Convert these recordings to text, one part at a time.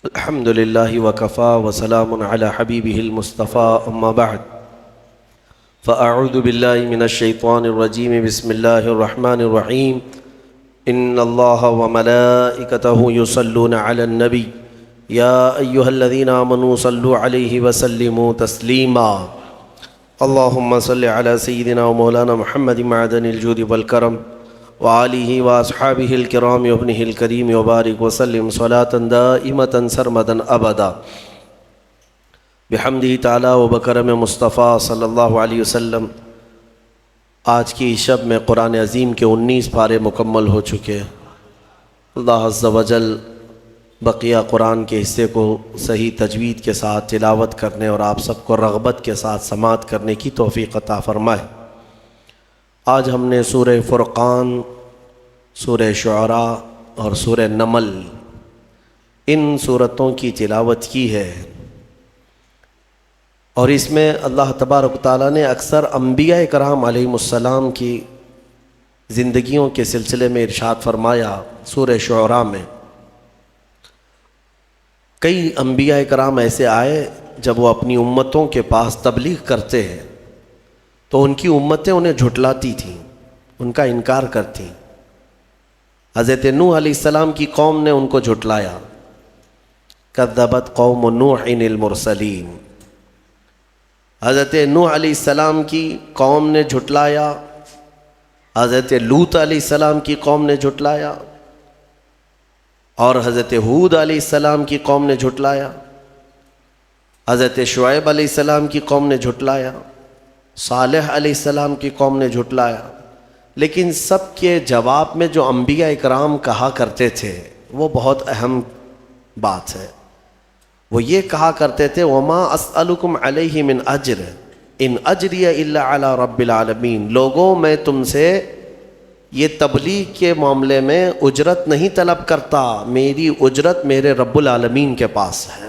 الحمد لله وكفى وسلام على حبيبه المصطفى أما بعد فأعوذ بالله من الشيطان الرجيم بسم الله الرحمن الرحيم إن الله وملائكته يصلون على النبي يا أيها الذين آمنوا صلوا عليه وسلموا تسليما اللهم صل على سيدنا ومولانا محمد معدن الجود والكرم وآلہ وأصحابہ الکرام وابنہ الکریم وبارک وسلم صلاة دائمة سرمدا ابدا بحمدہ تعالی و بکرم مصطفیٰ صلی اللہ علیہ وسلم۔ آج کی شب میں قرآن عظیم کے 19 پارے مکمل ہو چکے۔ اللہ عز و جل بقیہ قرآن کے حصے کو صحیح تجوید کے ساتھ تلاوت کرنے اور آپ سب کو رغبت کے ساتھ سماعت کرنے کی توفیق عطا فرمائے۔ آج ہم نے سورہ فرقان، سورہ شعراء اور سورہ نمل ان سورتوں کی تلاوت کی ہے، اور اس میں اللہ تبارک و تعالیٰ نے اکثر انبیاء کرام علیہم السلام کی زندگیوں کے سلسلے میں ارشاد فرمایا۔ سورہ شعراء میں کئی انبیاء کرام ایسے آئے جب وہ اپنی امتوں کے پاس تبلیغ کرتے ہیں تو ان کی امتیں انہیں جھٹلاتی تھیں، ان کا انکار کرتیں۔ حضرت نوح علیہ السلام کی قوم نے ان کو جھٹلایا، کذبت قوم نوح المرسلین۔ حضرت نوح علیہ السلام کی قوم نے جھٹلایا، حضرت لوط علیہ السلام کی قوم نے جھٹلایا، اور حضرت ہود علیہ السلام کی قوم نے جھٹلایا، حضرت شعیب علیہ السلام کی قوم نے جھٹلایا، صالح علیہ السلام کی قوم نے جھٹلایا۔ لیکن سب کے جواب میں جو انبیاء اکرام کہا کرتے تھے وہ بہت اہم بات ہے۔ وہ یہ کہا کرتے تھے وَمَا أَسْأَلُكُمْ عَلَيْهِ مِنْ أَجْرٍ إِنْ أَجْرِيَ إِلَّا عَلَىٰ رَبِّ الْعَالَمِينَ۔ لوگوں، میں تم سے یہ تبلیغ کے معاملے میں اجرت نہیں طلب کرتا، میری اجرت میرے رب العالمین کے پاس ہے۔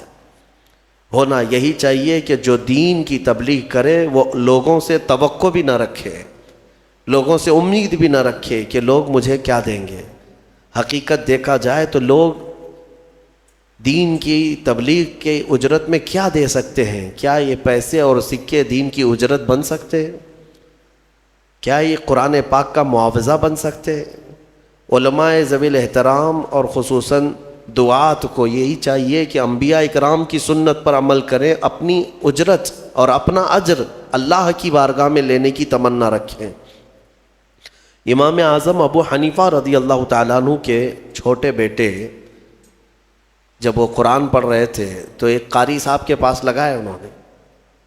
ہونا یہی چاہیے کہ جو دین کی تبلیغ کرے وہ لوگوں سے توقع بھی نہ رکھے، لوگوں سے امید بھی نہ رکھے کہ لوگ مجھے کیا دیں گے۔ حقیقت دیکھا جائے تو لوگ دین کی تبلیغ کے اجرت میں کیا دے سکتے ہیں؟ کیا یہ پیسے اور سکے دین کی اجرت بن سکتے ہیں؟ کیا یہ قرآن پاک کا معاوضہ بن سکتے ہیں؟ علماء ذوی الاحترام اور خصوصاً دعات کو یہی چاہیے کہ انبیاء اکرام کی سنت پر عمل کریں، اپنی اجرت اور اپنا اجر اللہ کی بارگاہ میں لینے کی تمنا رکھیں۔ امام اعظم ابو حنیفہ رضی اللہ تعالیٰ عنہ کے چھوٹے بیٹے جب وہ قرآن پڑھ رہے تھے تو ایک قاری صاحب کے پاس لگایا انہوں نے،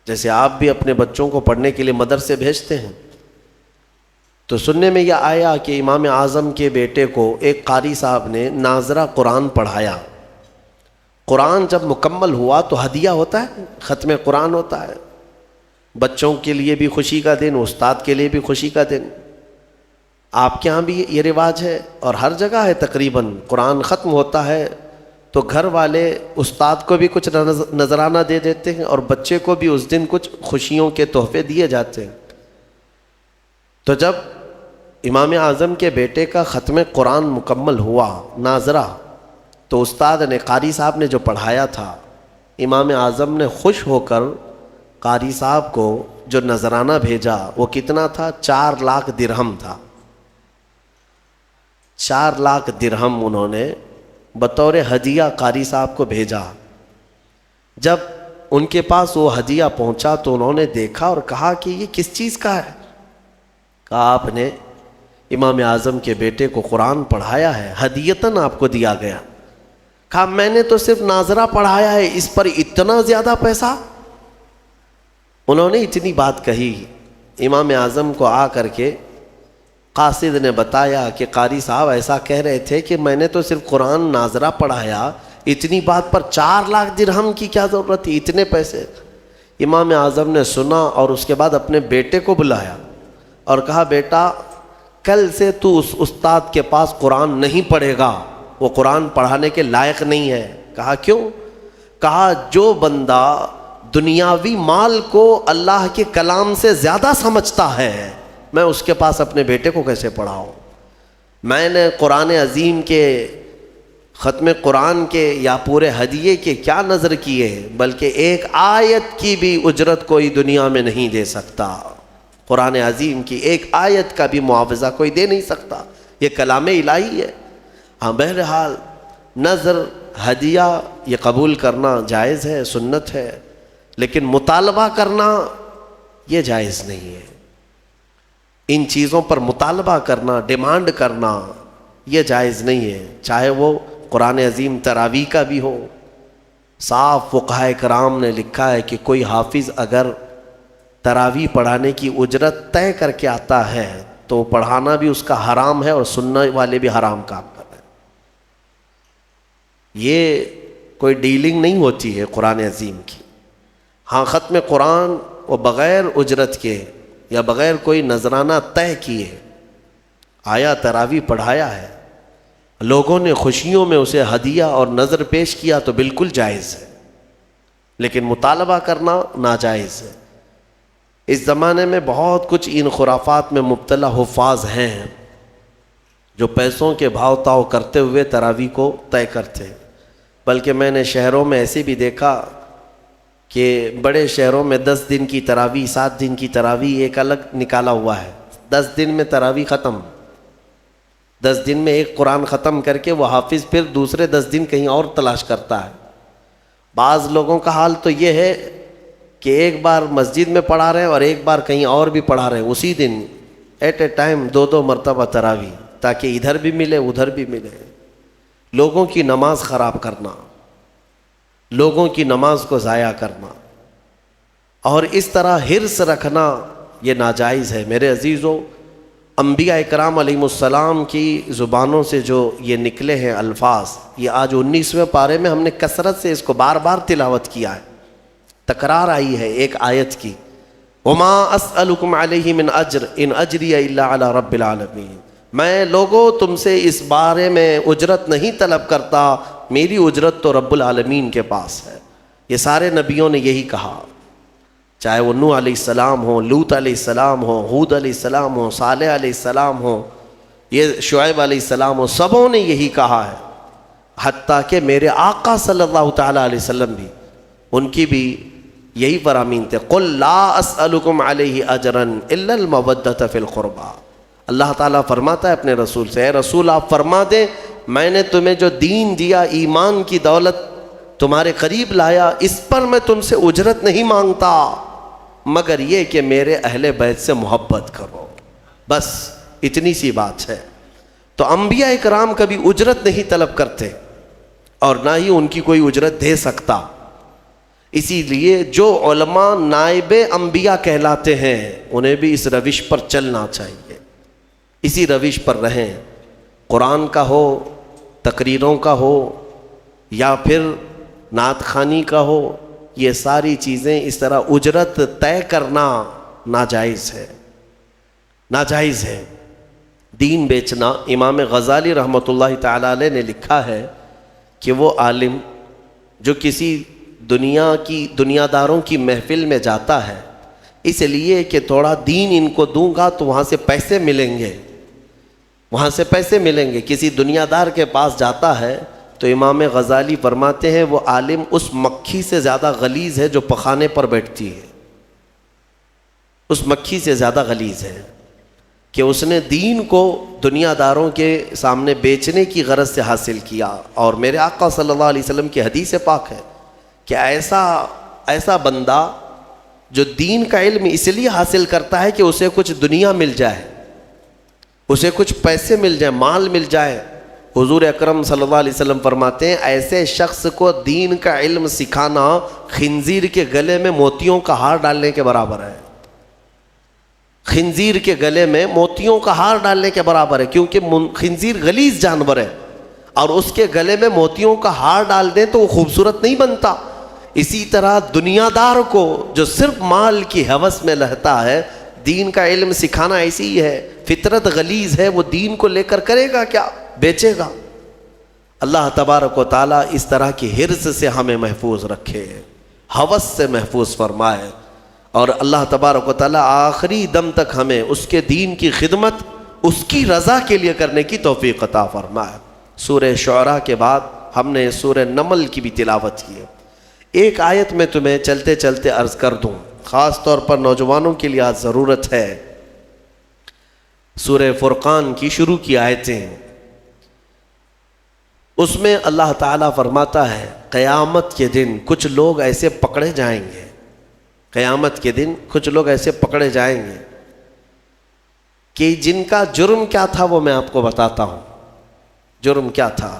جیسے آپ بھی اپنے بچوں کو پڑھنے کے لیے مدرسے بھیجتے ہیں۔ تو سننے میں یہ آیا کہ امام اعظم کے بیٹے کو ایک قاری صاحب نے ناظرہ قرآن پڑھایا۔ قرآن جب مکمل ہوا تو ہدیہ ہوتا ہے، ختم قرآن ہوتا ہے، بچوں کے لیے بھی خوشی کا دن، استاد کے لیے بھی خوشی کا دن۔ آپ کے ہاں بھی یہ رواج ہے اور ہر جگہ ہے تقریباً۔ قرآن ختم ہوتا ہے تو گھر والے استاد کو بھی کچھ نذرانہ دے دیتے ہیں اور بچے کو بھی اس دن کچھ خوشیوں کے تحفے دیے جاتے ہیں۔ تو جب امام اعظم کے بیٹے کا ختم قرآن مکمل ہوا ناظرہ، تو استاد نے، قاری صاحب نے جو پڑھایا تھا، امام اعظم نے خوش ہو کر قاری صاحب کو جو نذرانہ بھیجا وہ کتنا تھا؟ 4 لاکھ درہم تھا۔ 4 لاکھ درہم انہوں نے بطور ہدیہ قاری صاحب کو بھیجا۔ جب ان کے پاس وہ ہدیہ پہنچا تو انہوں نے دیکھا اور کہا کہ یہ کس چیز کا ہے؟ کہا آپ نے امام اعظم کے بیٹے کو قرآن پڑھایا ہے، ہدیتاً آپ کو دیا گیا۔ کہا میں نے تو صرف ناظرہ پڑھایا ہے، اس پر اتنا زیادہ پیسہ؟ انہوں نے اتنی بات کہی۔ امام اعظم کو آ کر کے قاصد نے بتایا کہ قاری صاحب ایسا کہہ رہے تھے کہ میں نے تو صرف قرآن ناظرہ پڑھایا، اتنی بات پر 4 لاکھ درہم کی کیا ضرورت تھی، اتنے پیسے؟ امام اعظم نے سنا اور اس کے بعد اپنے بیٹے کو بلایا اور کہا بیٹا کل سے تو اس استاد کے پاس قرآن نہیں پڑھے گا، وہ قرآن پڑھانے کے لائق نہیں ہے۔ کہا کیوں؟ کہا جو بندہ دنیاوی مال کو اللہ کے کلام سے زیادہ سمجھتا ہے میں اس کے پاس اپنے بیٹے کو کیسے پڑھاؤں؟ میں نے قرآن عظیم کے ختم قرآن کے یا پورے ہدیے کے کیا نظر کیے، بلکہ ایک آیت کی بھی اجرت کوئی دنیا میں نہیں دے سکتا۔ قرآن عظیم کی ایک آیت کا بھی معاوضہ کوئی دے نہیں سکتا، یہ کلام الہی ہے۔ ہاں بہرحال نظر ہدیہ یہ قبول کرنا جائز ہے، سنت ہے، لیکن مطالبہ کرنا یہ جائز نہیں ہے۔ ان چیزوں پر مطالبہ کرنا، ڈیمانڈ کرنا یہ جائز نہیں ہے، چاہے وہ قرآن عظیم تراویح کا بھی ہو۔ صاف فقہاء کرام نے لکھا ہے کہ کوئی حافظ اگر تراویح پڑھانے کی اجرت طے کر کے آتا ہے تو پڑھانا بھی اس کا حرام ہے اور سننے والے بھی حرام کام کر رہے ہیں۔ یہ کوئی ڈیلنگ نہیں ہوتی ہے قرآن عظیم کی۔ ہاں ختم قرآن وہ بغیر اجرت کے یا بغیر کوئی نذرانہ طے کیے آیا، تراویح پڑھایا ہے، لوگوں نے خوشیوں میں اسے ہدیہ اور نذر پیش کیا تو بالکل جائز ہے، لیکن مطالبہ کرنا ناجائز ہے۔ اس زمانے میں بہت کچھ ان خرافات میں مبتلا حفاظ ہیں جو پیسوں کے بھاؤ تاؤ کرتے ہوئے تراویح کو طے کرتے ہیں۔ بلکہ میں نے شہروں میں ایسے بھی دیکھا کہ بڑے شہروں میں 10 دن کی تراویح، 7 دن کی تراویح ایک الگ نکالا ہوا ہے۔ 10 دن میں تراویح ختم، 10 دن میں ایک قرآن ختم کر کے وہ حافظ پھر دوسرے 10 دن کہیں اور تلاش کرتا ہے۔ بعض لوگوں کا حال تو یہ ہے کہ ایک بار مسجد میں پڑھا رہے ہیں اور ایک بار کہیں اور بھی پڑھا رہے ہیں، اسی دن ایٹ اے ٹائم 2 مرتبہ تراویح، تاکہ ادھر بھی ملے ادھر بھی ملے۔ لوگوں کی نماز خراب کرنا، لوگوں کی نماز کو ضائع کرنا اور اس طرح حرص رکھنا یہ ناجائز ہے۔ میرے عزیزو، انبیاء اکرام علیہ السلام کی زبانوں سے جو یہ نکلے ہیں الفاظ، یہ آج 19ویں پارے میں ہم نے کثرت سے اس کو بار بار تلاوت کیا ہے، تکرار آئی ہے ایک آیت کی، وما اسألکم علیہ من اجر ان اجری الا علی رب العالمین۔ میں لوگوں تم سے اس بارے میں اجرت نہیں طلب کرتا، میری اجرت تو رب العالمین کے پاس ہے۔ یہ سارے نبیوں نے یہی کہا، چاہے وہ نوح علیہ السلام ہو، لوط علیہ السلام ہو، ہود علیہ السلام ہو، صالح علیہ السلام ہو، یہ شعیب علیہ السلام ہو، سبوں نے یہی کہا ہے۔ حتیٰ کہ میرے آقا صلی اللہ تعالیٰ علیہ وسلم بھی، ان کی بھی یہی فرامین تھے، قل لا اسألکم علیہ اجرا الا المودۃ فی القربى۔ اللہ تعالیٰ فرماتا ہے اپنے رسول سے، اے رسول آپ فرما دیں میں نے تمہیں جو دین دیا، ایمان کی دولت تمہارے قریب لایا، اس پر میں تم سے اجرت نہیں مانگتا، مگر یہ کہ میرے اہل بیت سے محبت کرو، بس اتنی سی بات ہے۔ تو انبیاء کرام کبھی اجرت نہیں طلب کرتے اور نہ ہی ان کی کوئی اجرت دے سکتا۔ اسی لیے جو علماء نائب انبیاء کہلاتے ہیں انہیں بھی اس روش پر چلنا چاہیے، اسی روش پر رہیں۔ قرآن کا ہو، تقریروں کا ہو، یا پھر نعت خوانی کا ہو، یہ ساری چیزیں اس طرح اجرت طے کرنا ناجائز ہے، ناجائز ہے۔ دین بیچنا، امام غزالی رحمۃ اللہ تعالی علیہ نے لکھا ہے کہ وہ عالم جو کسی دنیا داروں کی محفل میں جاتا ہے اس لیے کہ تھوڑا دین ان کو دوں گا تو وہاں سے پیسے ملیں گے، وہاں سے پیسے ملیں گے، کسی دنیا دار کے پاس جاتا ہے تو امام غزالی فرماتے ہیں وہ عالم اس مکھی سے زیادہ غلیظ ہے جو پخانے پر بیٹھتی ہے، اس مکھی سے زیادہ غلیظ ہے کہ اس نے دین کو دنیا داروں کے سامنے بیچنے کی غرض سے حاصل کیا۔ اور میرے آقا صلی اللہ علیہ وسلم کی حدیث پاک ہے کہ ایسا بندہ جو دین کا علم اس لیے حاصل کرتا ہے کہ اسے کچھ دنیا مل جائے، اسے کچھ پیسے مل جائے، مال مل جائے، حضور اکرم صلی اللہ علیہ وسلم فرماتے ہیں ایسے شخص کو دین کا علم سکھانا خنزیر کے گلے میں موتیوں کا ہار ڈالنے کے برابر ہے۔ خنزیر کے گلے میں موتیوں کا ہار ڈالنے کے برابر ہے، کیونکہ خنزیر غلیظ جانور ہے اور اس کے گلے میں موتیوں کا ہار ڈال دیں تو وہ خوبصورت نہیں بنتا۔ اسی طرح دنیا دار کو جو صرف مال کی ہوس میں رہتا ہے، دین کا علم سکھانا ایسی ہی ہے، فطرت غلیظ ہے، وہ دین کو لے کر کرے گا کیا؟ بیچے گا۔ اللہ تبارک و تعالیٰ اس طرح کی حرص سے ہمیں محفوظ رکھے، ہوس سے محفوظ فرمائے، اور اللہ تبارک و تعالیٰ آخری دم تک ہمیں اس کے دین کی خدمت اس کی رضا کے لیے کرنے کی توفیق عطا فرمائے۔ سورہ شعراء کے بعد ہم نے سورہ نمل کی بھی تلاوت کی ہے۔ ایک آیت میں تمہیں چلتے چلتے عرض کر دوں، خاص طور پر نوجوانوں کے لیے آج ضرورت ہے۔ سورہ فرقان کی شروع کی آیتیں، اس میں اللہ تعالیٰ فرماتا ہے قیامت کے دن کچھ لوگ ایسے پکڑے جائیں گے، قیامت کے دن کچھ لوگ ایسے پکڑے جائیں گے کہ جن کا جرم کیا تھا وہ میں آپ کو بتاتا ہوں۔ جرم کیا تھا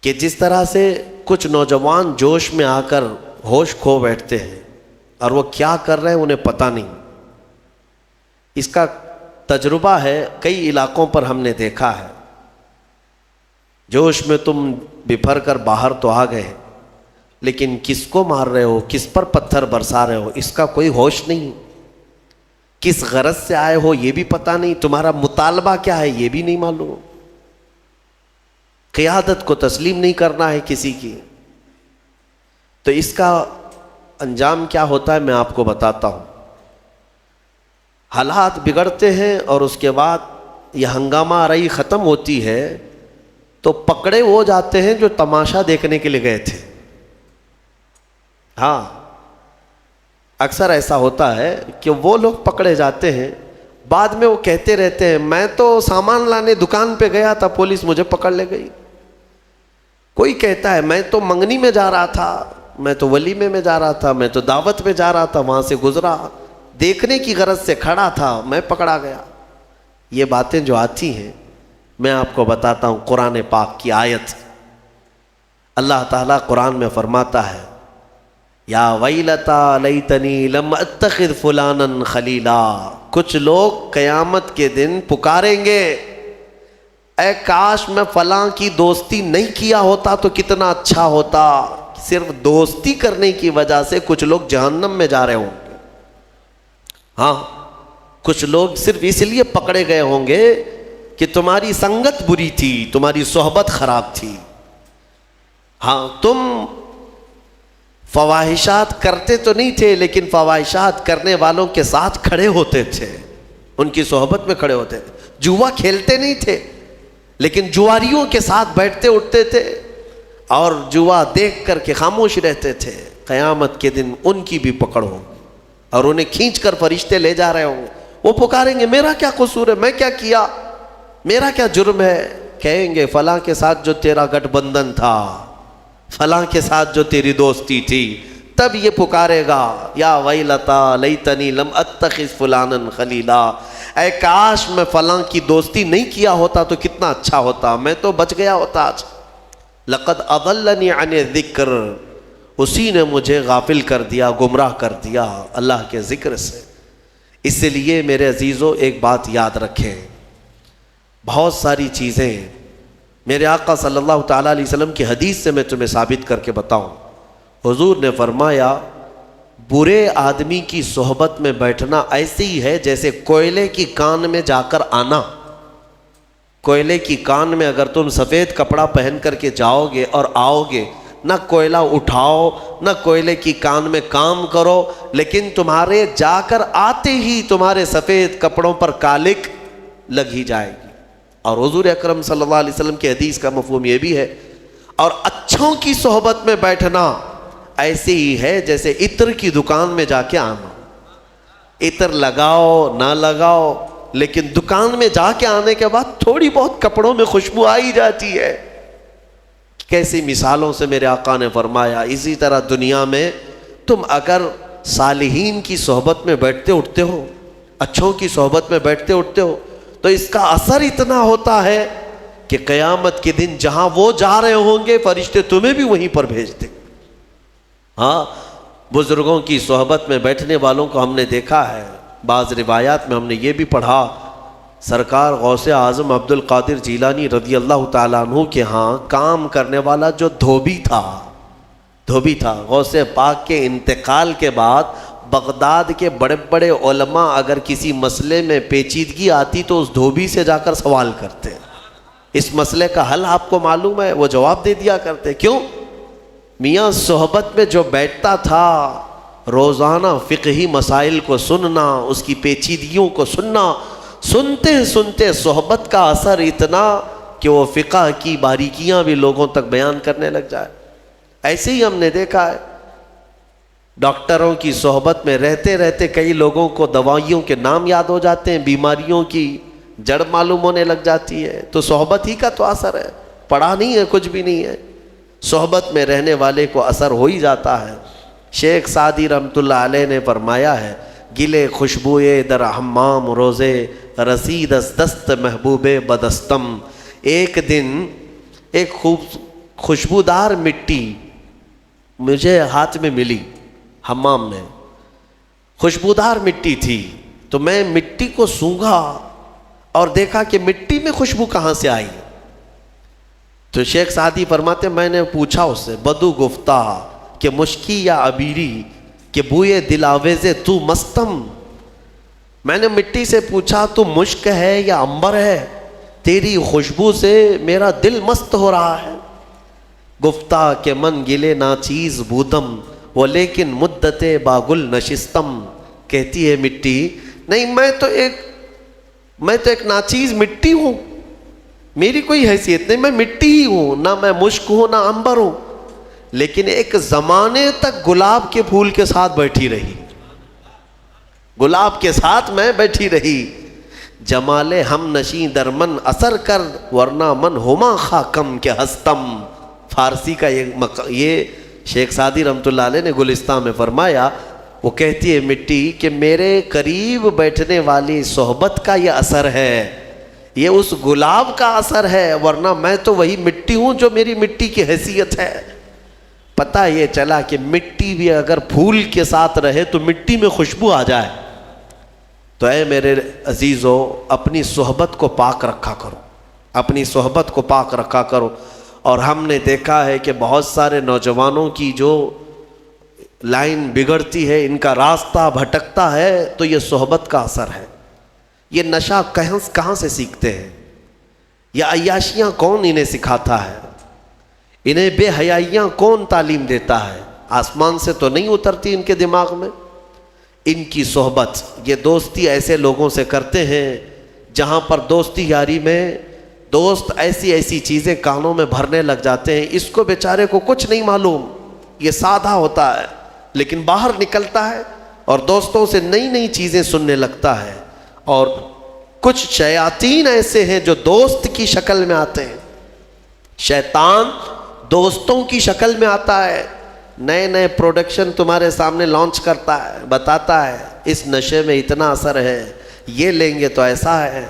کہ جس طرح سے کچھ نوجوان جوش میں آ کر ہوش کھو بیٹھتے ہیں اور وہ کیا کر رہے ہیں انہیں پتہ نہیں، اس کا تجربہ ہے، کئی علاقوں پر ہم نے دیکھا ہے۔ جوش میں تم بپھر کر باہر تو آ گئے، لیکن کس کو مار رہے ہو، کس پر پتھر برسا رہے ہو، اس کا کوئی ہوش نہیں، کس غرض سے آئے ہو یہ بھی پتہ نہیں، تمہارا مطالبہ کیا ہے یہ بھی نہیں معلوم۔ قیادت کو تسلیم نہیں کرنا ہے کسی کی، تو اس کا انجام کیا ہوتا ہے میں آپ کو بتاتا ہوں۔ حالات بگڑتے ہیں اور اس کے بعد یہ ہنگامہ آرائی ختم ہوتی ہے تو پکڑے وہ جاتے ہیں جو تماشا دیکھنے کے لیے گئے تھے۔ ہاں، اکثر ایسا ہوتا ہے کہ وہ لوگ پکڑے جاتے ہیں، بعد میں وہ کہتے رہتے ہیں میں تو سامان لانے دکان پہ گیا تھا، پولیس مجھے پکڑ لے گئی۔ کوئی کہتا ہے میں تو منگنی میں جا رہا تھا، میں تو ولیمے میں جا رہا تھا، میں تو دعوت میں جا رہا تھا، وہاں سے گزرا، دیکھنے کی غرض سے کھڑا تھا، میں پکڑا گیا۔ یہ باتیں جو آتی ہیں میں آپ کو بتاتا ہوں، قرآن پاک کی آیت، اللہ تعالیٰ قرآن میں فرماتا ہے یا ویلتا لیتنی لم اتخذ فلانا خلیلا۔ کچھ لوگ قیامت کے دن پکاریں گے اے کاش میں فلاں کی دوستی نہیں کیا ہوتا تو کتنا اچھا ہوتا۔ صرف دوستی کرنے کی وجہ سے کچھ لوگ جہنم میں جا رہے ہوں گے۔ ہاں، کچھ لوگ صرف اس لیے پکڑے گئے ہوں گے کہ تمہاری سنگت بری تھی، تمہاری صحبت خراب تھی۔ ہاں، تم فواہشات کرتے تو نہیں تھے لیکن فواہشات کرنے والوں کے ساتھ کھڑے ہوتے تھے، ان کی صحبت میں کھڑے ہوتے تھے۔ جوا کھیلتے نہیں تھے لیکن جواریوں کے ساتھ بیٹھتے اٹھتے تھے اور جوا دیکھ کر کے خاموش رہتے تھے۔ قیامت کے دن ان کی بھی پکڑ ہو اور انہیں کھینچ کر فرشتے لے جا رہے ہوں گے۔ وہ پکاریں گے میرا کیا قصور ہے، میں کیا کیا، میرا کیا جرم ہے۔ کہیں گے فلاں کے ساتھ جو تیرا گٹھ بندھن تھا، فلاں کے ساتھ جو تیری دوستی تھی، تب یہ پکارے گا یا ویلتا لیتنی لم اتخذ فلانا خلیلا، اے کاش میں فلاں کی دوستی نہیں کیا ہوتا تو کتنا اچھا ہوتا، میں تو بچ گیا ہوتا آج۔ لقد اضلنی عن الذکر، اسی نے مجھے غافل کر دیا، گمراہ کر دیا اللہ کے ذکر سے۔ اس لیے میرے عزیزو ایک بات یاد رکھیں، بہت ساری چیزیں میرے آقا صلی اللہ تعالیٰ علیہ وسلم کی حدیث سے میں تمہیں ثابت کر کے بتاؤں۔ حضور نے فرمایا برے آدمی کی صحبت میں بیٹھنا ایسے ہی ہے جیسے کوئلے کی کان میں جا کر آنا۔ کوئلے کی کان میں اگر تم سفید کپڑا پہن کر کے جاؤ گے اور آؤ گے، نہ کوئلہ اٹھاؤ نہ کوئلے کی کان میں کام کرو، لیکن تمہارے جا کر آتے ہی تمہارے سفید کپڑوں پر کالک لگ ہی جائے گی۔ اور حضور اکرم صلی اللہ علیہ وسلم کی حدیث کا مفہوم یہ بھی ہے، اور اچھوں کی صحبت میں بیٹھنا ایسے ہی ہے جیسے عطر کی دکان میں جا کے آنا۔ عطر لگاؤ نہ لگاؤ لیکن دکان میں جا کے آنے کے بعد تھوڑی بہت کپڑوں میں خوشبو آئی جاتی ہے۔ کیسی مثالوں سے میرے آقا نے فرمایا، اسی طرح دنیا میں تم اگر صالحین کی صحبت میں بیٹھتے اٹھتے ہو، اچھوں کی صحبت میں بیٹھتے اٹھتے ہو، تو اس کا اثر اتنا ہوتا ہے کہ قیامت کے دن جہاں وہ جا رہے ہوں گے فرشتے تمہیں بھی وہیں پر بھیج دیں۔ ہاں، بزرگوں کی صحبت میں بیٹھنے والوں کو ہم نے دیکھا ہے، بعض روایات میں ہم نے یہ بھی پڑھا، سرکار غوث اعظم عبد القادر جیلانی رضی اللہ تعالیٰ عنہ کے ہاں کام کرنے والا جو دھوبی تھا، غوث پاک کے انتقال کے بعد بغداد کے بڑے بڑے علماء اگر کسی مسئلے میں پیچیدگی آتی تو اس دھوبی سے جا کر سوال کرتے، اس مسئلے کا حل آپ کو معلوم ہے؟ وہ جواب دے دیا کرتے۔ کیوں؟ میاں صحبت میں جو بیٹھتا تھا، روزانہ فقہی مسائل کو سننا، اس کی پیچیدگیوں کو سننا، سنتے سنتے صحبت کا اثر اتنا کہ وہ فقہ کی باریکیاں بھی لوگوں تک بیان کرنے لگ جائے۔ ایسے ہی ہم نے دیکھا ہے ڈاکٹروں کی صحبت میں رہتے رہتے کئی لوگوں کو دوائیوں کے نام یاد ہو جاتے ہیں، بیماریوں کی جڑ معلوم ہونے لگ جاتی ہے۔ تو صحبت ہی کا تو اثر ہے، پڑھا نہیں ہے، کچھ بھی نہیں ہے، صحبت میں رہنے والے کو اثر ہو ہی جاتا ہے۔ شیخ سعدی رحمۃ اللہ علیہ نے فرمایا ہے، گلے خوشبوئے در حمام روزے رسید از دست محبوب بدستم۔ ایک دن ایک خوشبودار مٹی مجھے ہاتھ میں ملی، حمام میں خوشبودار مٹی تھی، تو میں مٹی کو سونگھا اور دیکھا کہ مٹی میں خوشبو کہاں سے آئی۔ تو شیخ سعدی فرماتے میں نے پوچھا اس سے، بدو گفتہ کہ مشکی یا عبیری کہ بوئے دل آویزے تو مستم۔ میں نے مٹی سے پوچھا تو مشک ہے یا عنبر ہے، تیری خوشبو سے میرا دل مست ہو رہا ہے۔ گفتہ کہ من گلے ناچیز بودم وہ لیکن مدت باگل نشستم۔ کہتی ہے مٹی، نہیں میں تو ایک ناچیز مٹی ہوں، میری کوئی حیثیت نہیں، میں مٹی ہی ہوں، نہ میں مشک ہوں نہ عنبر ہوں، لیکن ایک زمانے تک گلاب کے پھول کے ساتھ بیٹھی رہی، گلاب کے ساتھ میں بیٹھی رہی۔ جمال ہم نشیں در من اثر کر ورنہ من ہما خاکم کے ہستم۔ فارسی کا یہ شیخ سعدی رحمۃ اللہ علیہ نے گلستان میں فرمایا، وہ کہتی ہے مٹی کہ میرے قریب بیٹھنے والی صحبت کا یہ اثر ہے، یہ اس گلاب کا اثر ہے، ورنہ میں تو وہی مٹی ہوں جو میری مٹی کی حیثیت ہے۔ پتہ یہ چلا کہ مٹی بھی اگر پھول کے ساتھ رہے تو مٹی میں خوشبو آ جائے۔ تو اے میرے عزیزو، اپنی صحبت کو پاک رکھا کرو، اپنی صحبت کو پاک رکھا کرو۔ اور ہم نے دیکھا ہے کہ بہت سارے نوجوانوں کی جو لائن بگڑتی ہے، ان کا راستہ بھٹکتا ہے، تو یہ صحبت کا اثر ہے۔ یہ نشہ کہاں سے سیکھتے ہیں؟ یہ عیاشیاں کون انہیں سکھاتا ہے؟ انہیں بے حیائیاں کون تعلیم دیتا ہے؟ آسمان سے تو نہیں اترتی ان کے دماغ میں۔ ان کی صحبت، یہ دوستی ایسے لوگوں سے کرتے ہیں جہاں پر دوستی یاری میں دوست ایسی چیزیں کانوں میں بھرنے لگ جاتے ہیں، اس کو بیچارے کو کچھ نہیں معلوم، یہ سادہ ہوتا ہے، لیکن باہر نکلتا ہے اور دوستوں سے نئی چیزیں سننے لگتا ہے۔ اور کچھ شیاطین ایسے ہیں جو دوست کی شکل میں آتے ہیں، شیطان دوستوں کی شکل میں آتا ہے، نئے پروڈکشن تمہارے سامنے لانچ کرتا ہے، بتاتا ہے اس نشے میں اتنا اثر ہے، یہ لیں گے تو ایسا ہے،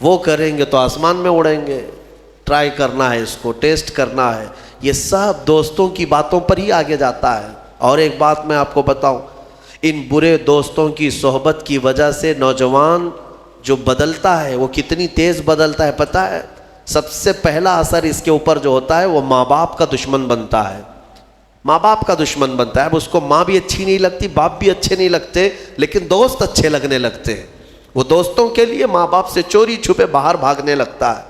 وہ کریں گے تو آسمان میں اڑیں گے، ٹرائی کرنا ہے، اس کو ٹیسٹ کرنا ہے۔ یہ سب دوستوں کی باتوں پر ہی آگے جاتا ہے۔ اور ایک بات میں آپ کو بتاؤں، ان برے دوستوں کی صحبت کی وجہ سے نوجوان جو بدلتا ہے وہ کتنی تیز بدلتا ہے پتہ ہے؟ سب سے پہلا اثر اس کے اوپر جو ہوتا ہے وہ ماں باپ کا دشمن بنتا ہے، ماں باپ کا دشمن بنتا ہے۔ اب اس کو ماں بھی اچھی نہیں لگتی، باپ بھی اچھے نہیں لگتے، لیکن دوست اچھے لگنے لگتے ہیں۔ وہ دوستوں کے لیے ماں باپ سے چوری چھپے باہر بھاگنے لگتا ہے۔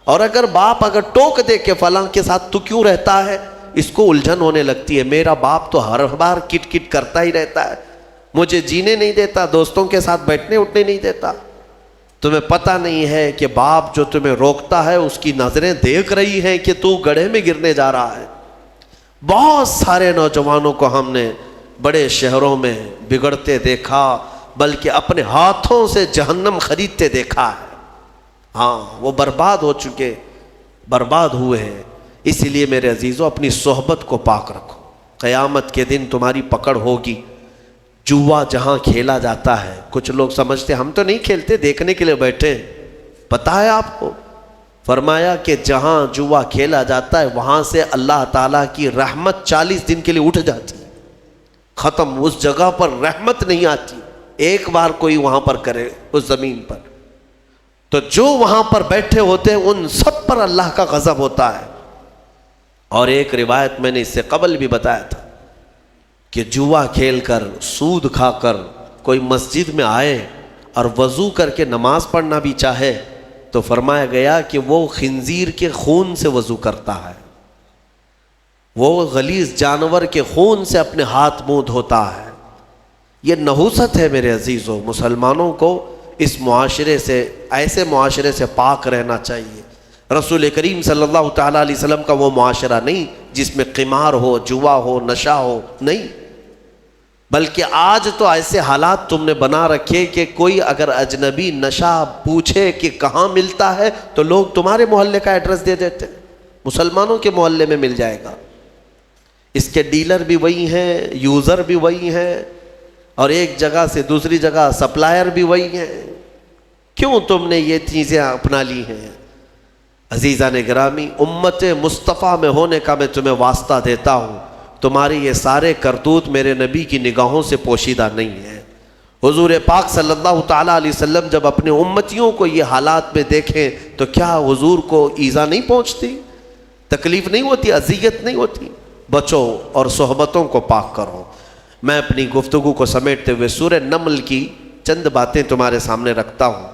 اور اگر باپ ٹوک دے کہ فلاں کے ساتھ تو کیوں رہتا ہے، اس کو الجھن ہونے لگتی ہے، میرا باپ تو ہر بار کٹ کٹ کرتا ہی رہتا ہے، مجھے جینے نہیں دیتا، دوستوں کے ساتھ بیٹھنے اٹھنے نہیں دیتا۔ تمہیں پتہ نہیں ہے کہ باپ جو تمہیں روکتا ہے اس کی نظریں دیکھ رہی ہیں کہ تو گڑھے میں گرنے جا رہا ہے۔ بہت سارے نوجوانوں کو ہم نے بڑے شہروں میں بگڑتے دیکھا، بلکہ اپنے ہاتھوں سے جہنم خریدتے دیکھا ہے۔ ہاں، وہ برباد ہو چکے، برباد ہوئے ہیں۔ اس لیے میرے عزیزوں، اپنی صحبت کو پاک رکھو، قیامت کے دن تمہاری پکڑ ہوگی۔ جوا جہاں کھیلا جاتا ہے، کچھ لوگ سمجھتے ہم تو نہیں کھیلتے، دیکھنے کے لیے بیٹھے، پتہ ہے آپ کو؟ فرمایا کہ جہاں جوا کھیلا جاتا ہے وہاں سے اللہ تعالیٰ کی رحمت 40 دن کے لیے اٹھ جاتی ہے، ختم، اس جگہ پر رحمت نہیں آتی۔ ایک بار کوئی وہاں پر کرے اس زمین پر، تو جو وہاں پر بیٹھے ہوتے ہیں ان سب پر اللہ کا غضب ہوتا ہے۔ اور ایک روایت میں نے اس سے قبل بھی بتایا تھا کہ جوا کھیل کر، سود کھا کر کوئی مسجد میں آئے اور وضو کر کے نماز پڑھنا بھی چاہے تو فرمایا گیا کہ وہ خنزیر کے خون سے وضو کرتا ہے، وہ غلیظ جانور کے خون سے اپنے ہاتھ منہ دھوتا ہے۔ یہ نحوست ہے میرے عزیزو۔ مسلمانوں کو اس معاشرے سے، ایسے معاشرے سے پاک رہنا چاہیے۔ رسول کریم صلی اللہ تعالیٰ علیہ وسلم کا وہ معاشرہ نہیں جس میں قمار ہو، جوا ہو، نشہ ہو، نہیں، بلکہ آج تو ایسے حالات تم نے بنا رکھے کہ کوئی اگر اجنبی نشہ پوچھے کہ کہاں ملتا ہے تو لوگ تمہارے محلے کا ایڈریس دے دیتے، مسلمانوں کے محلے میں مل جائے گا۔ اس کے ڈیلر بھی وہی ہیں، یوزر بھی وہی ہیں، اور ایک جگہ سے دوسری جگہ سپلائر بھی وہی ہیں۔ کیوں تم نے یہ چیزیں اپنا لی ہیں؟ عزیزان گرامی، امت مصطفیٰ میں ہونے کا میں تمہیں واسطہ دیتا ہوں، تمہاری یہ سارے کرتوت میرے نبی کی نگاہوں سے پوشیدہ نہیں ہیں۔ حضور پاک صلی اللہ تعالیٰ علیہ وسلم جب اپنے امتیوں کو یہ حالات میں دیکھیں تو کیا حضور کو ایذا نہیں پہنچتی، تکلیف نہیں ہوتی، اذیت نہیں ہوتی؟ بچو اور صحبتوں کو پاک کرو۔ میں اپنی گفتگو کو سمیٹتے ہوئے سورہ نمل کی چند باتیں تمہارے سامنے رکھتا ہوں۔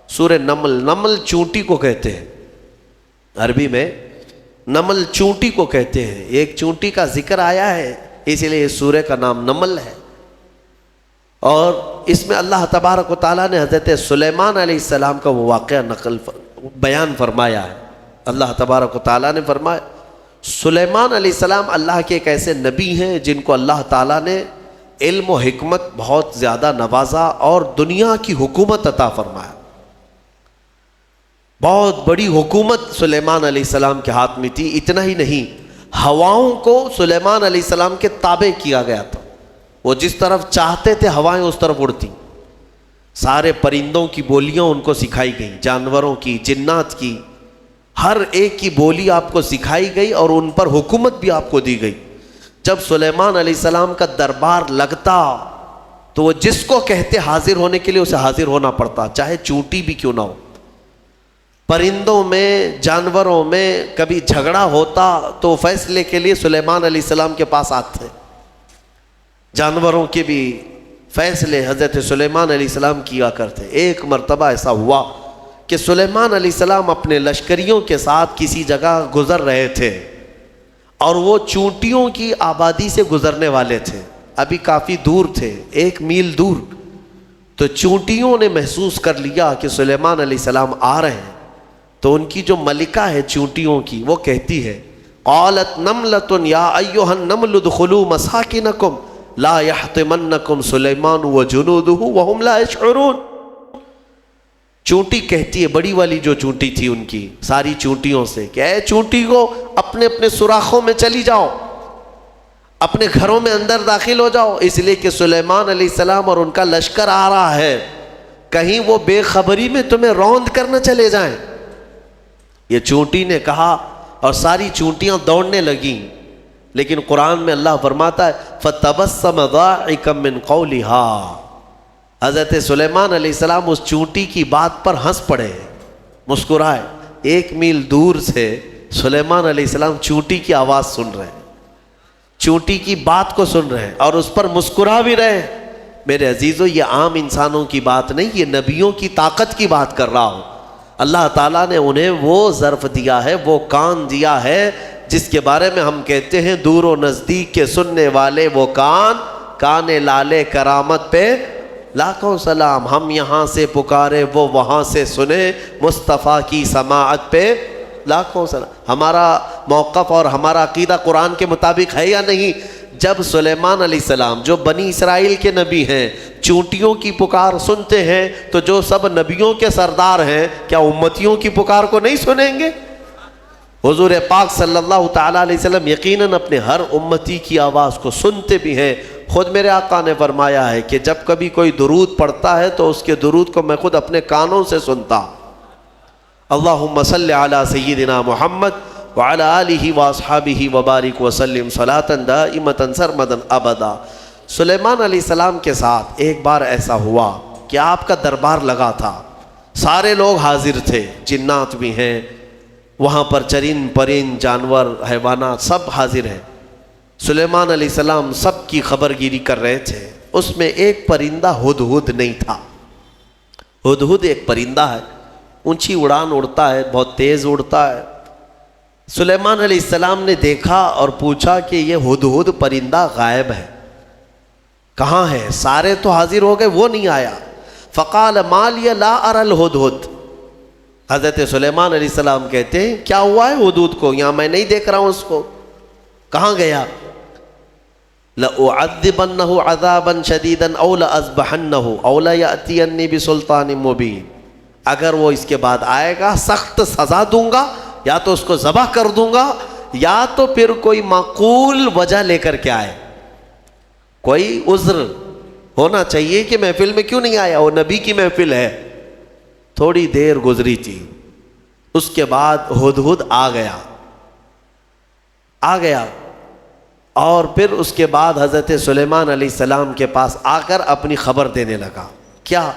سورہ نمل، نمل چونٹی کو کہتے ہیں، عربی میں نمل چونٹی کو کہتے ہیں، ایک چونٹی کا ذکر آیا ہے اسی لیے اس سورہ کا نام نمل ہے، اور اس میں اللہ تبارک و تعالیٰ نے حضرت سلیمان علیہ السلام کا وہ واقعہ بیان فرمایا ہے۔ اللہ تبارک و تعالیٰ نے فرمایا سلیمان علیہ السلام اللہ کے ایک ایسے نبی ہیں جن کو اللہ تعالیٰ نے علم و حکمت بہت زیادہ نوازا اور دنیا کی حکومت عطا فرمایا۔ بہت بڑی حکومت سلیمان علیہ السلام کے ہاتھ میں تھی، اتنا ہی نہیں، ہواؤں کو سلیمان علیہ السلام کے تابع کیا گیا تھا، وہ جس طرف چاہتے تھے ہوائیں اس طرف اڑتی، سارے پرندوں کی بولیاں ان کو سکھائی گئیں، جانوروں کی، جنات کی، ہر ایک کی بولی آپ کو سکھائی گئی اور ان پر حکومت بھی آپ کو دی گئی۔ جب سلیمان علیہ السلام کا دربار لگتا تو وہ جس کو کہتے حاضر ہونے کے لیے اسے حاضر ہونا پڑتا، چاہے چونٹی بھی کیوں نہ ہو۔ پرندوں میں، جانوروں میں کبھی جھگڑا ہوتا تو فیصلے کے لیے سلیمان علیہ السلام کے پاس آتے، جانوروں کے بھی فیصلے حضرت سلیمان علیہ السلام کیا کرتے۔ ایک مرتبہ ایسا ہوا کہ سلیمان علیہ السلام اپنے لشکریوں کے ساتھ کسی جگہ گزر رہے تھے اور وہ چونٹیوں کی آبادی سے گزرنے والے تھے، ابھی کافی دور تھے، 1 میل دور، تو چونٹیوں نے محسوس کر لیا کہ سلیمان علیہ السلام آ رہے ہیں، تو ان کی جو ملکہ ہے چونٹیوں کی وہ کہتی ہے قالت نملۃ یا ایھا النمل ادخلوا مساکنکم لا یحطمنکم سلیمان وجنودہ وہم لا یشعرون۔ چونٹی کہتی ہے، بڑی والی جو چونٹی تھی ان کی ساری چونٹیوں سے کہ اے چونٹی کو اپنے اپنے سوراخوں میں چلی جاؤ، اپنے گھروں میں اندر داخل ہو جاؤ، اس لیے کہ سلیمان علیہ السلام اور ان کا لشکر آ رہا ہے، کہیں وہ بے خبری میں تمہیں روند کر نہ چلے جائیں۔ یہ چونٹی نے کہا اور ساری چونٹیاں دوڑنے لگیں، لیکن قرآن میں اللہ فرماتا ہے فَتَبَسَّمَ ضَاحِكًا مِّن قَوْلِهَا، حضرت سلیمان علیہ السلام اس چونٹی کی بات پر ہنس پڑے، مسکرائے۔ 1 میل دور سے سلیمان علیہ السلام چونٹی کی آواز سن رہے ہیں، چونٹی کی بات کو سن رہے ہیں اور اس پر مسکرا بھی رہے ہیں۔ میرے عزیزو، یہ عام انسانوں کی بات نہیں، یہ نبیوں کی طاقت کی بات کر رہا ہوں۔ اللہ تعالیٰ نے انہیں وہ ظرف دیا ہے، وہ کان دیا ہے جس کے بارے میں ہم کہتے ہیں دور و نزدیک کے سننے والے وہ کان لالے کرامت پہ لاکھوں سلام، ہم یہاں سے پکارے وہ وہاں سے سنے، مصطفیٰ کی سماعت پہ لاکھوں سلام۔ ہمارا موقف اور ہمارا عقیدہ قرآن کے مطابق ہے یا نہیں؟ جب سلیمان علیہ السلام جو بنی اسرائیل کے نبی ہیں چونٹیوں کی پکار سنتے ہیں تو جو سب نبیوں کے سردار ہیں کیا امتیوں کی پکار کو نہیں سنیں گے؟ حضور پاک صلی اللہ تعالیٰ علیہ وسلم یقیناً اپنے ہر امتی کی آواز کو سنتے بھی ہیں۔ خود میرے آقا نے فرمایا ہے کہ جب کبھی کوئی درود پڑھتا ہے تو اس کے درود کو میں خود اپنے کانوں سے سنتا۔ اللہم صلی علی سیدنا محمد وعلی آلہ واصحابہ وبارک وسلم صلاۃ دائمۃ سرمدا ابدا۔ سلیمان علیہ السلام کے ساتھ ایک بار ایسا ہوا کہ آپ کا دربار لگا تھا، سارے لوگ حاضر تھے، جنات بھی ہیں وہاں پر، چرند پرند جانور حیوانات سب حاضر ہیں۔ سلیمان علیہ السلام سب کی خبر گیری کر رہے تھے، اس میں ایک پرندہ ہدہد نہیں تھا۔ ہدہد ایک پرندہ ہے، اونچی اڑان اڑتا ہے، بہت تیز اڑتا ہے۔ سلیمان علیہ السلام نے دیکھا اور پوچھا کہ یہ ہدہد پرندہ غائب ہے، کہاں ہے؟ سارے تو حاضر ہو گئے، وہ نہیں آیا۔ فقال ما لی لا اری الہدہد، حضرت سلیمان علیہ السلام کہتے ہیں کیا ہوا ہے ہدہد کو؟ یہاں میں نہیں دیکھ رہا ہوں اس کو، کہاں گیا؟ لَأُعَذِّبَنَّهُ عَذَابًا شَدِيدًا أَوْ لَأَذْبَحَنَّهُ أَوْ لَيَأْتِيَنِّي بِسُلْطَانٍ مُبِينٍ، اگر وہ اس کے بعد آئے گا سخت سزا دوں گا، یا تو اس کو ذبح کر دوں گا، یا تو پھر کوئی معقول وجہ لے کر کے آئے، کوئی عذر ہونا چاہیے کہ محفل میں کیوں نہیں آیا، وہ نبی کی محفل ہے۔ تھوڑی دیر گزری تھی، اس کے بعد ہدہد آ گیا اور پھر اس کے بعد حضرت سلیمان علیہ السلام کے پاس آ کر اپنی خبر دینے لگا۔ کیا؟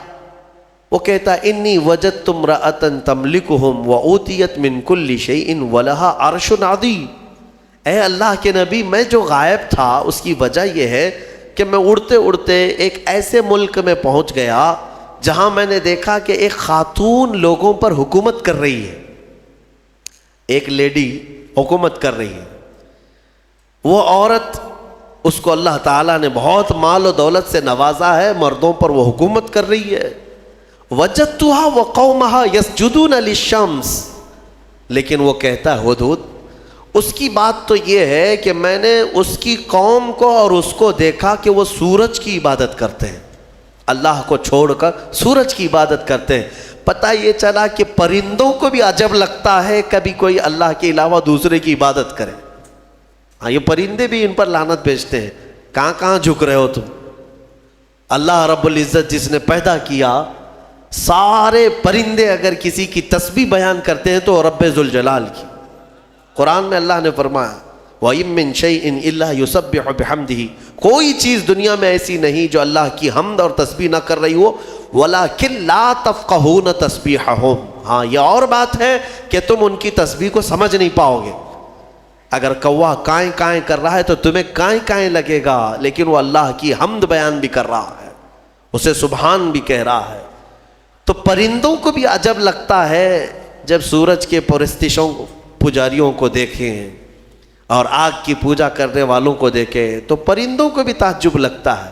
وہ کہتا انی وجدت امرأۃ تملکہم وأوتیت من کل شیء ولہا عرش عظیم، اے اللہ کے نبی میں جو غائب تھا اس کی وجہ یہ ہے کہ میں اڑتے اڑتے ایک ایسے ملک میں پہنچ گیا جہاں میں نے دیکھا کہ ایک خاتون لوگوں پر حکومت کر رہی ہے، ایک لیڈی حکومت کر رہی ہے۔ وہ عورت، اس کو اللہ تعالیٰ نے بہت مال و دولت سے نوازا ہے، مردوں پر وہ حکومت کر رہی ہے۔ وجدتها وقومها يسجدون للشمس، لیکن وہ کہتا ہے ہدہد اس کی بات تو یہ ہے کہ میں نے اس کی قوم کو اور اس کو دیکھا کہ وہ سورج کی عبادت کرتے ہیں، اللہ کو چھوڑ کر سورج کی عبادت کرتے ہیں۔ پتہ یہ چلا کہ پرندوں کو بھی عجب لگتا ہے کبھی کوئی اللہ کے علاوہ دوسرے کی عبادت کرے۔ ہاں، یہ پرندے بھی ان پر لعنت بھیجتے ہیں، کہاں کہاں جھک رہے ہو تم؟ اللہ رب العزت جس نے پیدا کیا، سارے پرندے اگر کسی کی تسبیح بیان کرتے ہیں تو رب ذوالجلال کی۔ قرآن میں اللہ نے فرمایا وَإِن مِّن شَيْءٍ إِلَّا يُسَبِّحُ بِحَمْدِهِ، کوئی چیز دنیا میں ایسی نہیں جو اللہ کی حمد اور تسبیح نہ کر رہی ہو، وَلَكِن لَا تَفْقَهُونَ تَسْبِيحَهُمْ، ہاں یہ اور بات ہے کہ تم ان کی تسبیح کو سمجھ نہیں پاؤ گے۔ اگر کوا کائیں کائیں کر رہا ہے تو تمہیں کائیں کائیں لگے گا، لیکن وہ اللہ کی حمد بیان بھی کر رہا ہے، اسے سبحان بھی کہہ رہا ہے۔ تو پرندوں کو بھی عجب لگتا ہے جب سورج کے پرستشوں پجاریوں کو دیکھیں اور آگ کی پوجا کرنے والوں کو دیکھیں تو پرندوں کو بھی تعجب لگتا ہے۔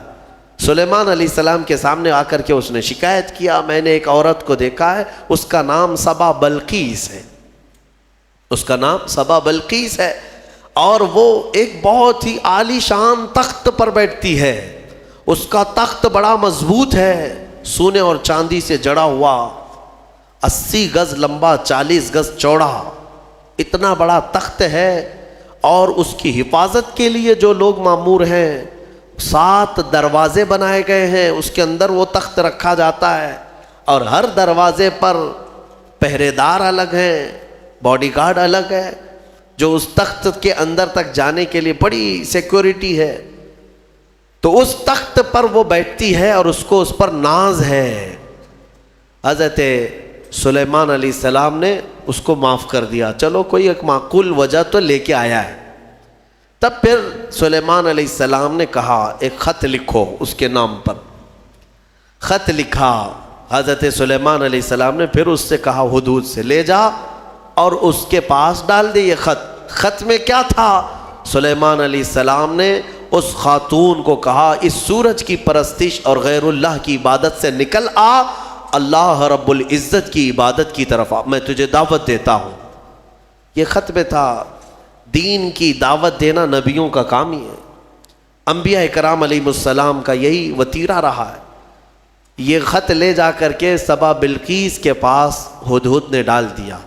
سلیمان علیہ السلام کے سامنے آ کر کے اس نے شکایت کیا، میں نے ایک عورت کو دیکھا ہے، اس کا نام سبا بلقیس ہے، اس کا نام سبا بلقیس ہے، اور وہ ایک بہت ہی عالی شان تخت پر بیٹھتی ہے، اس کا تخت بڑا مضبوط ہے، سونے اور چاندی سے جڑا ہوا، 80 گز لمبا 40 گز چوڑا، اتنا بڑا تخت ہے، اور اس کی حفاظت کے لیے جو لوگ مامور ہیں 7 دروازے بنائے گئے ہیں، اس کے اندر وہ تخت رکھا جاتا ہے، اور ہر دروازے پر پہرے دار الگ ہیں، باڈی گارڈ الگ ہے، جو اس تخت کے اندر تک جانے کے لیے بڑی سیکورٹی ہے۔ تو اس تخت پر وہ بیٹھتی ہے اور اس کو اس پر ناز ہے۔ حضرت سلیمان علیہ السلام نے اس کو معاف کر دیا، چلو کوئی ایک معقول وجہ تو لے کے آیا ہے۔ تب پھر سلیمان علیہ السلام نے کہا ایک خط لکھو اس کے نام پر۔ خط لکھا، حضرت سلیمان علیہ السلام نے پھر اس سے کہا ہدہد سے لے جا اور اس کے پاس ڈال دے یہ خط۔ خط میں کیا تھا؟ سلیمان علیہ السلام نے اس خاتون کو کہا اس سورج کی پرستش اور غیر اللہ کی عبادت سے نکل آ، اللہ رب العزت کی عبادت کی طرف آ، میں تجھے دعوت دیتا ہوں۔ یہ خط میں تھا۔ دین کی دعوت دینا نبیوں کا کام ہی ہے، انبیاء کرام علیہ السلام کا یہی وتیرہ رہا ہے۔ یہ خط لے جا کر کے سبا بلقیس کے پاس ہدہد نے ڈال دیا۔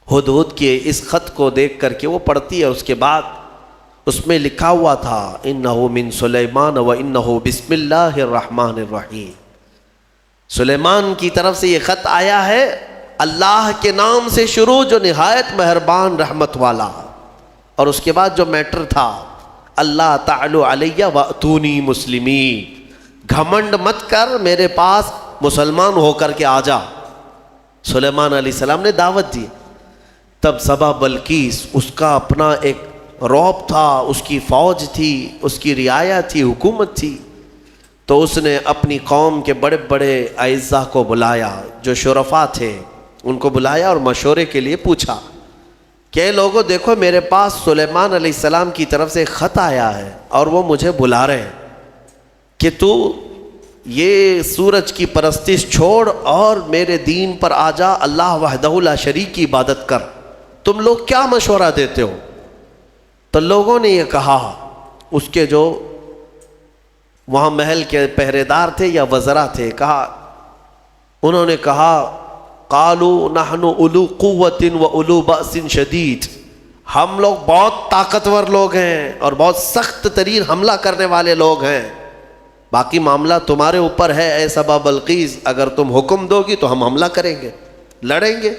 ہدہد کے اس خط کو دیکھ کر کے وہ پڑھتی ہے، اس کے بعد اس میں لکھا ہوا تھا انہو من سلیمان و انہو بسم اللہ الرحمن الرحیم، سلیمان کی طرف سے یہ خط آیا ہے، اللہ کے نام سے شروع جو نہایت مہربان رحمت والا، اور اس کے بعد جو میٹر تھا اللہ تعالی علیہ واتونی مسلمین، گھمنڈ مت کر، میرے پاس مسلمان ہو کر کے آ جا۔ سلیمان علیہ السلام نے دعوت دی۔ تب سبا بلقیس، اس کا اپنا ایک رعب تھا، اس کی فوج تھی، اس کی رعایا تھی، حکومت تھی، تو اس نے اپنی قوم کے بڑے بڑے اعزاء کو بلایا، جو شرفاء تھے ان کو بلایا اور مشورے کے لیے پوچھا کہ لوگوں دیکھو میرے پاس سلیمان علیہ السلام کی طرف سے خط آیا ہے اور وہ مجھے بلا رہے ہیں کہ تو یہ سورج کی پرستش چھوڑ اور میرے دین پر آ جا، اللہ وحدہ لا شریک کی عبادت کر، تم لوگ کیا مشورہ دیتے ہو؟ تو لوگوں نے یہ کہا، اس کے جو وہاں محل کے پہرے دار تھے یا وزراء تھے، انہوں نے کہا قالوا نحن اولو قوت و اولو بأس شدید، ہم لوگ بہت طاقتور لوگ ہیں اور بہت سخت ترین حملہ کرنے والے لوگ ہیں، باقی معاملہ تمہارے اوپر ہے اے سبا بلقیس، اگر تم حکم دو گی تو ہم حملہ کریں گے، لڑیں گے۔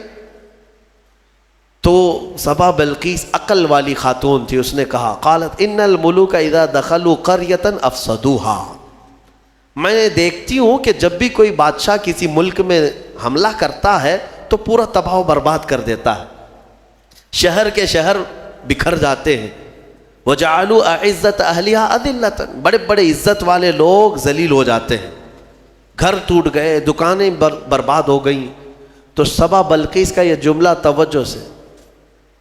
تو سبا بلقیس عقل والی خاتون تھی، اس نے کہا قالت ان الملوک اذا دخلوا قریۃ افسدوها، میں دیکھتی ہوں کہ جب بھی کوئی بادشاہ کسی ملک میں حملہ کرتا ہے تو پورا تباہ و برباد کر دیتا ہے، شہر کے شہر بکھر جاتے ہیں، وجعلوا اعزت اہلها اذلۃ، بڑے بڑے عزت والے لوگ ذلیل ہو جاتے ہیں، گھر ٹوٹ گئے، دکانیں برباد ہو گئیں۔ تو سبا بلقیس کا یہ جملہ توجہ سے،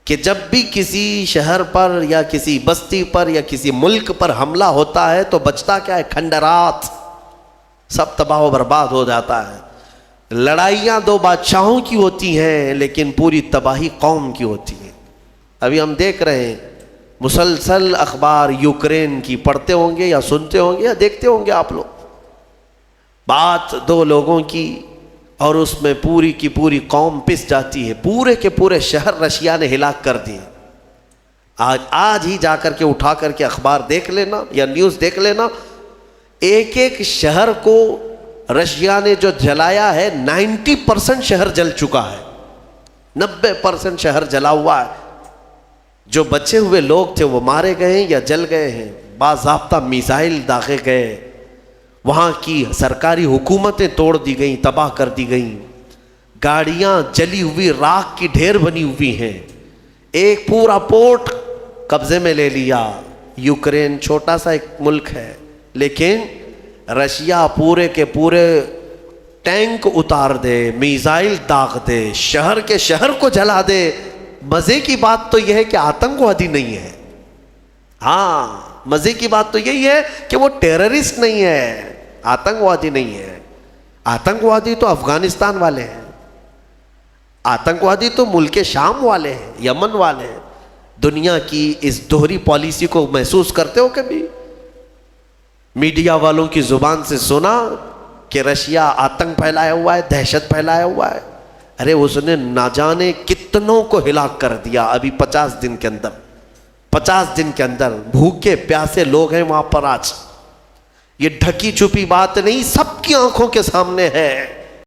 کہ جب بھی کسی شہر پر یا کسی بستی پر یا کسی ملک پر حملہ ہوتا ہے تو بچتا کیا ہے؟ کھنڈرات، سب تباہ و برباد ہو جاتا ہے۔ لڑائیاں دو بادشاہوں کی ہوتی ہیں لیکن پوری تباہی قوم کی ہوتی ہے۔ ابھی ہم دیکھ رہے ہیں مسلسل اخبار یوکرین کی پڑھتے ہوں گے یا سنتے ہوں گے یا دیکھتے ہوں گے آپ لوگ، بات دو لوگوں کی اور اس میں پوری کی پوری قوم پس جاتی ہے، پورے کے پورے شہر رشیا نے ہلاک کر دیے۔ آج ہی جا کر کے اٹھا کر کے اخبار دیکھ لینا یا نیوز دیکھ لینا، ایک ایک شہر کو رشیا نے جو جلایا ہے 90% شہر جل چکا ہے، 90% شہر جلا ہوا ہے۔ جو بچے ہوئے لوگ تھے وہ مارے گئے ہیں یا جل گئے ہیں، باضابطہ میزائل داغے گئے، وہاں کی سرکاری حکومتیں توڑ دی گئیں، تباہ کر دی گئیں، گاڑیاں جلی ہوئی راکھ کی ڈھیر بنی ہوئی ہیں، ایک پورا پورٹ قبضے میں لے لیا۔ یوکرین چھوٹا سا ایک ملک ہے لیکن رشیا پورے کے پورے ٹینک اتار دے، میزائل داغ دے، شہر کے شہر کو جلا دے۔ مزے کی بات تو یہ ہے کہ آتنکوادی نہیں ہے، ہاں مزے کی بات تو یہی ہے کہ وہ ٹیررسٹ نہیں ہے، آتنکوادی نہیں ہے۔ آتنکوادی تو افغانستان والے ہیں، آتنکوادی تو ملک شام والے ہیں، یمن والے ہیں۔ دنیا کی اس دوہری پالیسی کو محسوس کرتے ہو کبھی؟ میڈیا والوں کی زبان سے سنا کہ رشیا آتنک پھیلایا ہوا ہے، دہشت پھیلایا ہوا ہے؟ ارے اس نے نہ جانے کتنوں کو ہلاک کر دیا ابھی 50 دن کے اندر، 50 دن کے اندر۔ بھوکے پیاسے لوگ ہیں وہاں پر آج، یہ ڈھکی چھپی بات نہیں، سب کی آنکھوں کے سامنے ہے۔